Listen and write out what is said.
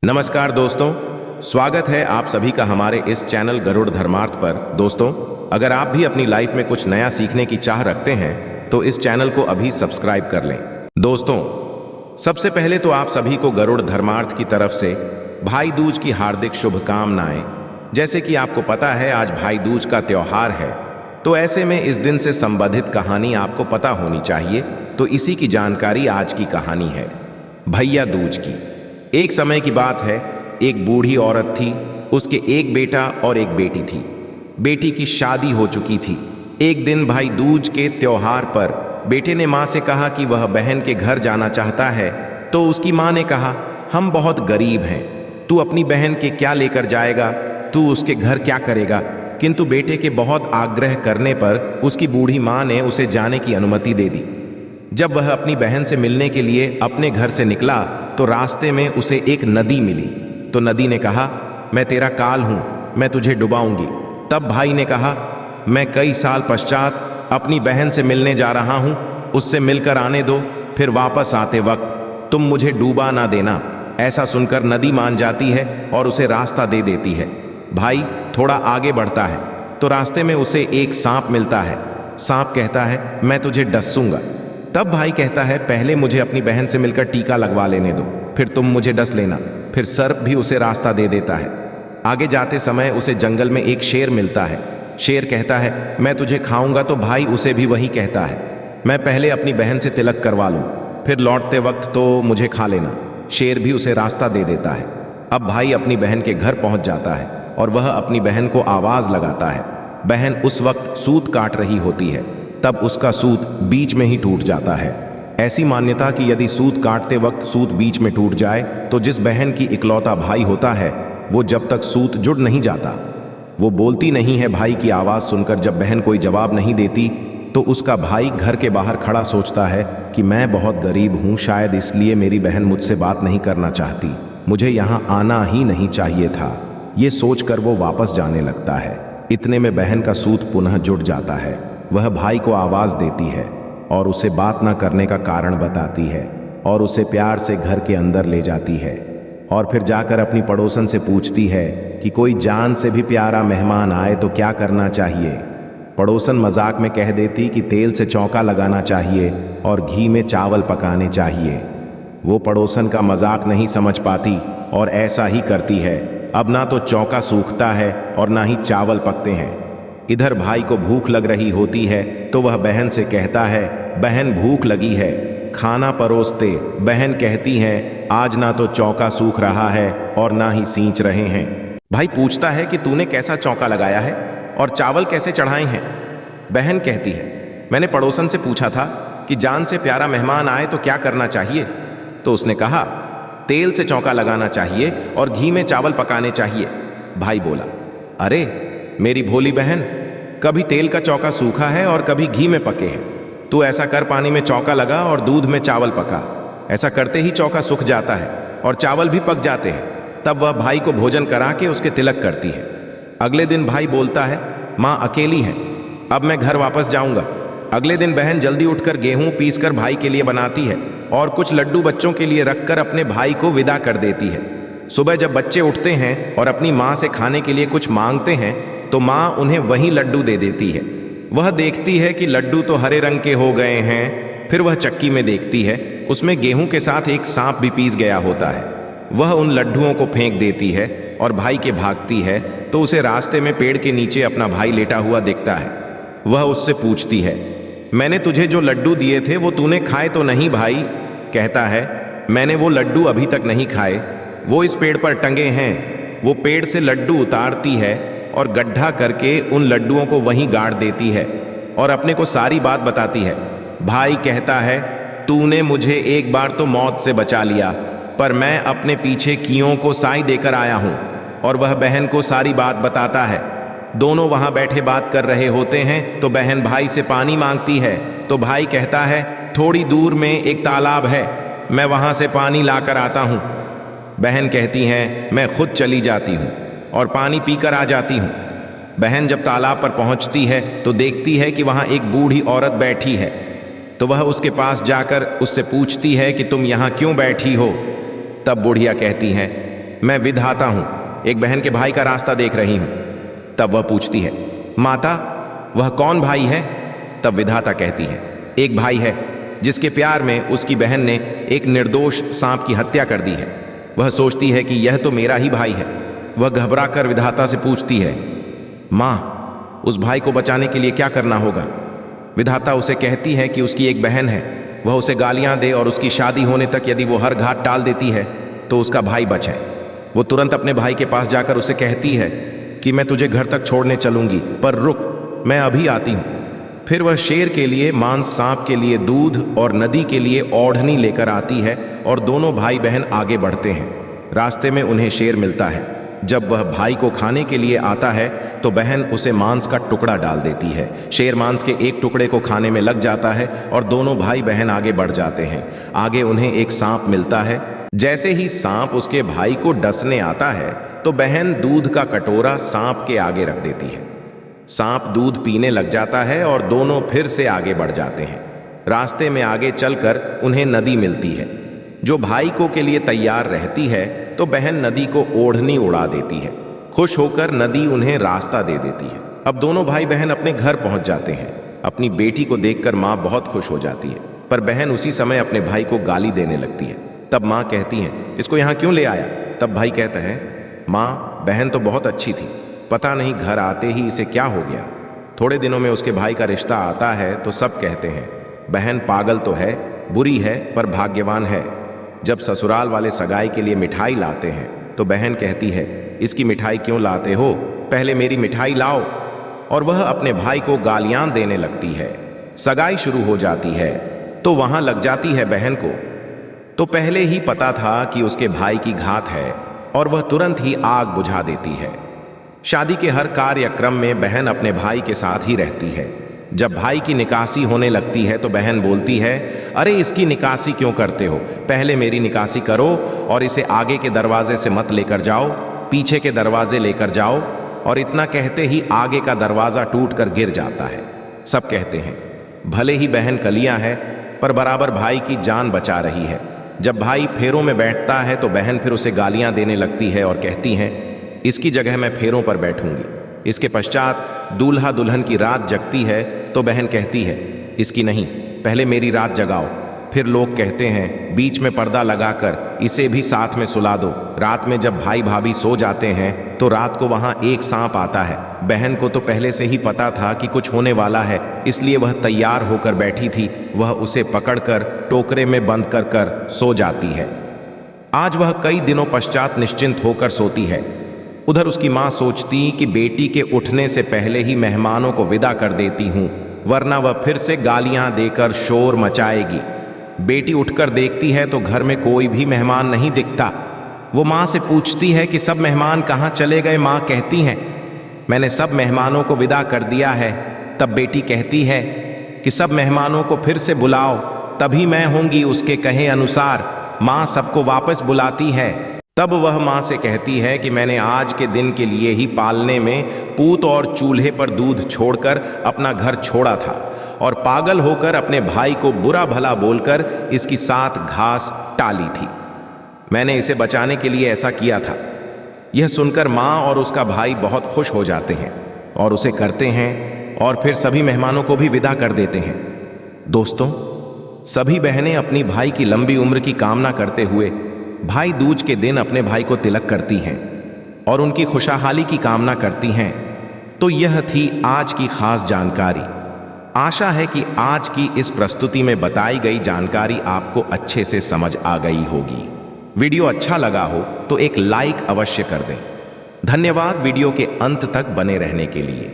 नमस्कार दोस्तों, स्वागत है आप सभी का हमारे इस चैनल गरुड़ धर्मार्थ पर। दोस्तों, अगर आप भी अपनी लाइफ में कुछ नया सीखने की चाह रखते हैं तो इस चैनल को अभी सब्सक्राइब कर लें। दोस्तों, सबसे पहले तो आप सभी को गरुड़ धर्मार्थ की तरफ से भाई दूज की हार्दिक शुभकामनाएं। जैसे कि आपको पता है आज भाई दूज का त्योहार है, तो ऐसे में इस दिन से संबंधित कहानी आपको पता होनी चाहिए। तो इसी की जानकारी आज की कहानी है, भैया दूज की। एक समय की बात है, एक बूढ़ी औरत थी, उसके एक बेटा और एक बेटी थी। बेटी की शादी हो चुकी थी। एक दिन भाई दूज के त्योहार पर बेटे ने माँ से कहा कि वह बहन के घर जाना चाहता है। तो उसकी माँ ने कहा, हम बहुत गरीब हैं, तू अपनी बहन के क्या लेकर जाएगा, तू उसके घर क्या करेगा। किंतु बेटे के बहुत आग्रह करने पर उसकी बूढ़ी माँ ने उसे जाने की अनुमति दे दी। जब वह अपनी बहन से मिलने के लिए अपने घर से निकला तो रास्ते में उसे एक नदी मिली। तो नदी ने कहा, मैं तेरा काल हूं, मैं तुझे डुबाऊंगी। तब भाई ने कहा, मैं कई साल पश्चात अपनी बहन से मिलने जा रहा हूं, उससे मिलकर आने दो, फिर वापस आते वक्त तुम मुझे डूबा ना देना। ऐसा सुनकर नदी मान जाती है और उसे रास्ता दे देती है। भाई थोड़ा आगे बढ़ता है तो रास्ते में उसे एक सांप मिलता है। सांप कहता है, मैं तुझे डसूंगा। तब भाई कहता है, पहले मुझे अपनी बहन से मिलकर टीका लगवा लेने दो, फिर तुम मुझे डस लेना। फिर सर्प भी उसे रास्ता दे देता है। आगे जाते समय उसे जंगल में एक शेर मिलता है। शेर कहता है, मैं तुझे खाऊंगा। तो भाई उसे भी वही कहता है, मैं पहले अपनी बहन से तिलक करवा लूं, फिर लौटते वक्त तो मुझे खा लेना। शेर भी उसे रास्ता दे देता है। अब भाई अपनी बहन के घर पहुंच जाता है और वह अपनी बहन को आवाज लगाता है। बहन उस वक्त सूत काट रही होती है। तब उसका सूत बीच में ही टूट जाता है। ऐसी मान्यता कि यदि सूत काटते वक्त सूत बीच में टूट जाए तो जिस बहन की इकलौता भाई होता है वो जब तक सूत जुड़ नहीं जाता वो बोलती नहीं है। भाई की आवाज़ सुनकर जब बहन कोई जवाब नहीं देती तो उसका भाई घर के बाहर खड़ा सोचता है कि मैं बहुत गरीब हूँ, शायद इसलिए मेरी बहन मुझसे बात नहीं करना चाहती, मुझे यहाँ आना ही नहीं चाहिए था। ये सोचकर वो वापस जाने लगता है। इतने में बहन का सूत पुनः जुड़ जाता है। वह भाई को आवाज देती है और उसे बात ना करने का कारण बताती है और उसे प्यार से घर के अंदर ले जाती है और फिर जाकर अपनी पड़ोसन से पूछती है कि कोई जान से भी प्यारा मेहमान आए तो क्या करना चाहिए। पड़ोसन मजाक में कह देती कि तेल से चौका लगाना चाहिए और घी में चावल पकाने चाहिए। वो पड़ोसन का मजाक नहीं समझ पाती और ऐसा ही करती है। अब ना तो चौका सूखता है और ना ही चावल पकते हैं। इधर भाई को भूख लग रही होती है तो वह बहन से कहता है, बहन भूख लगी है, खाना परोसते। बहन कहती है, आज ना तो चौका सूख रहा है और ना ही सींच रहे हैं। भाई पूछता है कि तूने कैसा चौका लगाया है और चावल कैसे चढ़ाए हैं। बहन कहती है, मैंने पड़ोसन से पूछा था कि जान से प्यारा मेहमान आए तो क्या करना चाहिए। तो उसने कहा, तेल से चौका लगाना चाहिए और घी में चावल पकाने चाहिए। भाई बोला, अरे मेरी भोली बहन, कभी तेल का चौका सूखा है और कभी घी में पके हैं। तू ऐसा कर, पानी में चौका लगा और दूध में चावल पका। ऐसा करते ही चौका सूख जाता है और चावल भी पक जाते हैं। तब वह भाई को भोजन करा के उसके तिलक करती है। अगले दिन भाई बोलता है, माँ अकेली है, अब मैं घर वापस जाऊंगा। अगले दिन बहन जल्दी उठकर गेहूं पीसकर भाई के लिए बनाती है और कुछ लड्डू बच्चों के लिए रखकर अपने भाई को विदा कर देती है। सुबह जब बच्चे उठते हैं और अपनी माँ से खाने के लिए कुछ मांगते हैं तो माँ उन्हें वही लड्डू दे देती है। वह देखती है कि लड्डू तो हरे रंग के हो गए हैं। फिर वह चक्की में देखती है, उसमें गेहूं के साथ एक सांप भी पीस गया होता है। वह उन लड्डुओं को फेंक देती है और भाई के भागती है तो उसे रास्ते में पेड़ के नीचे अपना भाई लेटा हुआ दिखता है। वह उससे पूछती है, मैंने तुझे जो लड्डू दिए थे वो तूने खाए तो नहीं भाई। कहता है, मैंने वो लड्डू अभी तक नहीं खाए, वो इस पेड़ पर टंगे हैं। वो पेड़ से लड्डू उतारती है और गड्ढा करके उन लड्डुओं को वहीं गाड़ देती है और अपने को सारी बात बताती है। भाई कहता है, तूने मुझे एक बार तो मौत से बचा लिया, पर मैं अपने पीछे कियों को साई देकर आया हूं। और वह बहन को सारी बात बताता है। दोनों वहां बैठे बात कर रहे होते हैं तो बहन भाई से पानी मांगती है। तो भाई कहता है, थोड़ी दूर में एक तालाब है, मैं वहां से पानी लाकर आता हूं। बहन कहती है, मैं खुद चली जाती हूं और पानी पीकर आ जाती हूँ। बहन जब तालाब पर पहुँचती है तो देखती है कि वहाँ एक बूढ़ी औरत बैठी है। तो वह उसके पास जाकर उससे पूछती है कि तुम यहाँ क्यों बैठी हो। तब बुढ़िया कहती हैं, मैं विधाता हूं, एक बहन के भाई का रास्ता देख रही हूं। तब वह पूछती है, माता वह कौन भाई है? तब विधाता कहती है, एक भाई है जिसके प्यार में उसकी बहन ने एक निर्दोष सांप की हत्या कर दी है। वह सोचती है कि यह तो मेरा ही भाई है। वह घबरा कर विधाता से पूछती है, माँ उस भाई को बचाने के लिए क्या करना होगा? विधाता उसे कहती है कि उसकी एक बहन है, वह उसे गालियां दे और उसकी शादी होने तक यदि वो हर घात टाल देती है तो उसका भाई बचे। वो तुरंत अपने भाई के पास जाकर उसे कहती है कि मैं तुझे घर तक छोड़ने चलूंगी, पर रुक, मैं अभी आती हूं। फिर वह शेर के लिए मांस, सांप के लिए दूध और नदी के लिए ओढ़नी लेकर आती है और दोनों भाई बहन आगे बढ़ते हैं। रास्ते में उन्हें शेर मिलता है। जब वह भाई को खाने के लिए आता है तो बहन उसे मांस का टुकड़ा डाल देती है। शेर मांस के एक टुकड़े को खाने में लग जाता है और दोनों भाई बहन आगे बढ़ जाते हैं। आगे उन्हें एक सांप मिलता है। जैसे ही सांप उसके भाई को डसने आता है तो बहन दूध का कटोरा सांप के आगे रख देती है। सांप दूध पीने लग जाता है और दोनों फिर से आगे बढ़ जाते हैं। रास्ते में आगे चलकर उन्हें नदी मिलती है जो भाई को के लिए तैयार रहती है, तो बहन नदी को ओढ़नी उड़ा देती है। खुश होकर नदी उन्हें रास्ता दे देती है। अब दोनों भाई बहन अपने घर पहुंच जाते हैं। अपनी बेटी को देखकर माँ बहुत खुश हो जाती है, पर बहन उसी समय अपने भाई को गाली देने लगती है। तब माँ कहती है, इसको यहाँ क्यों ले आया? तब भाई कहता है, माँ बहन तो बहुत अच्छी थी, पता नहीं घर आते ही इसे क्या हो गया। थोड़े दिनों में उसके भाई का रिश्ता आता है तो सब कहते हैं, बहन पागल तो है, बुरी है, पर भाग्यवान है। जब ससुराल वाले सगाई के लिए मिठाई लाते हैं तो बहन कहती है, इसकी मिठाई क्यों लाते हो, पहले मेरी मिठाई लाओ। और वह अपने भाई को गालियां देने लगती है। सगाई शुरू हो जाती है तो वहां लग जाती है बहन को। तो पहले ही पता था कि उसके भाई की घात है और वह तुरंत ही आग बुझा देती है। शादी के हर कार्यक्रम में बहन अपने भाई के साथ ही रहती है। जब भाई की निकासी होने लगती है तो बहन बोलती है, अरे इसकी निकासी क्यों करते हो, पहले मेरी निकासी करो और इसे आगे के दरवाजे से मत लेकर जाओ, पीछे के दरवाजे लेकर जाओ। और इतना कहते ही आगे का दरवाज़ा टूटकर गिर जाता है। सब कहते हैं, भले ही बहन कलियां है पर बराबर भाई की जान बचा रही है। जब भाई फेरों में बैठता है तो बहन फिर उसे गालियां देने लगती है और कहती हैं, इसकी जगह मैं फेरों पर बैठूंगी। इसके पश्चात दूल्हा दुल्हन की रात जगती है तो बहन कहती है, इसकी नहीं, पहले मेरी रात जगाओ। फिर लोग कहते हैं, बीच में पर्दा लगाकर इसे भी साथ में सुला दो। रात में जब भाई भाभी सो जाते हैं तो रात को वहां एक सांप आता है। बहन को तो पहले से ही पता था कि कुछ होने वाला है, इसलिए वह तैयार होकर बैठी थी। वह उसे पकड़कर टोकरे में बंद कर कर सो जाती है। आज वह कई दिनों पश्चात निश्चिंत होकर सोती है। उधर उसकी माँ सोचती कि बेटी के उठने से पहले ही मेहमानों को विदा कर देती हूँ, वरना वह फिर से गालियां देकर शोर मचाएगी। बेटी उठकर देखती है तो घर में कोई भी मेहमान नहीं दिखता। वो माँ से पूछती है कि सब मेहमान कहाँ चले गए। माँ कहती हैं, मैंने सब मेहमानों को विदा कर दिया है। तब बेटी कहती है कि सब मेहमानों को फिर से बुलाओ, तभी मैं होंगी उसके कहे अनुसार। माँ सबको वापस बुलाती है। तब वह माँ से कहती है कि मैंने आज के दिन के लिए ही पालने में पूत और चूल्हे पर दूध छोड़कर अपना घर छोड़ा था और पागल होकर अपने भाई को बुरा भला बोलकर इसकी साथ घास टाली थी। मैंने इसे बचाने के लिए ऐसा किया था। यह सुनकर माँ और उसका भाई बहुत खुश हो जाते हैं और उसे करते हैं और फिर सभी मेहमानों को भी विदा कर देते हैं। दोस्तों, सभी बहनें अपनी भाई की लंबी उम्र की कामना करते हुए भाई दूज के दिन अपने भाई को तिलक करती हैं और उनकी खुशहाली की कामना करती हैं। तो यह थी आज की खास जानकारी। आशा है कि आज की इस प्रस्तुति में बताई गई जानकारी आपको अच्छे से समझ आ गई होगी। वीडियो अच्छा लगा हो तो एक लाइक अवश्य कर दें। धन्यवाद वीडियो के अंत तक बने रहने के लिए।